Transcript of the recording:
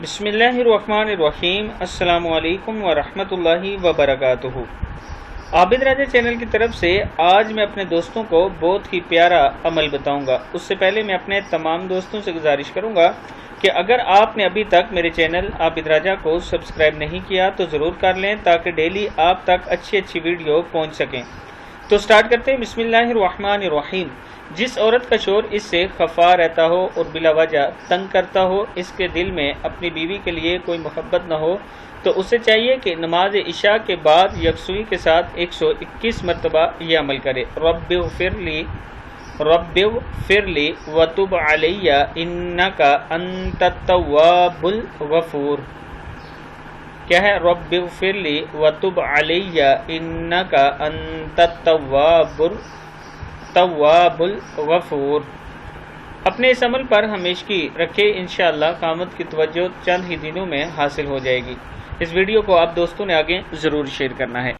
बिस्मिल्लाहिर्रहमानिर्रहीम। अस्सलामु अलैकुम वरहमतुल्लाहि वबरकातुहू। आबिद राजा चैनल की तरफ से आज मैं अपने दोस्तों को बहुत ही प्यारा अमल बताऊंगा। उससे पहले मैं अपने तमाम दोस्तों से गुजारिश करूंगा कि अगर आपने अभी तक मेरे चैनल आबिद राजा को सब्सक्राइब नहीं किया तो ज़रूर कर लें ताकि डेली आप तक अच्छी वीडियो पहुंच सकें। तो स्टार्ट करते हैं। बिस्मिल्लाहिर्रहमानिर्रहीम। जिस औरत का शोर इससे खफा रहता हो और बिला वजह तंग करता हो, इसके दिल में अपनी बीवी के लिए कोई मोहब्बत न हो, तो उसे चाहिए कि नमाज इशा के बाद यकसुई के साथ 121 मरतबा यह अमल करे। रब्बिग़फ़िरली वतुब अलैया इन्नका अंतत तव्वाबुल गफूर। क्या है? रब्बिग़फ़िरली वतुब अलैया इन्नका अंतत तव्वाबुल गफूर। अपने इस अमल पर हमेशगी रखे, इंशाअल्लाह क़यामत की तवज्जो चंद ही दिनों में हासिल हो जाएगी। इस वीडियो को आप दोस्तों ने आगे ज़रूर शेयर करना है।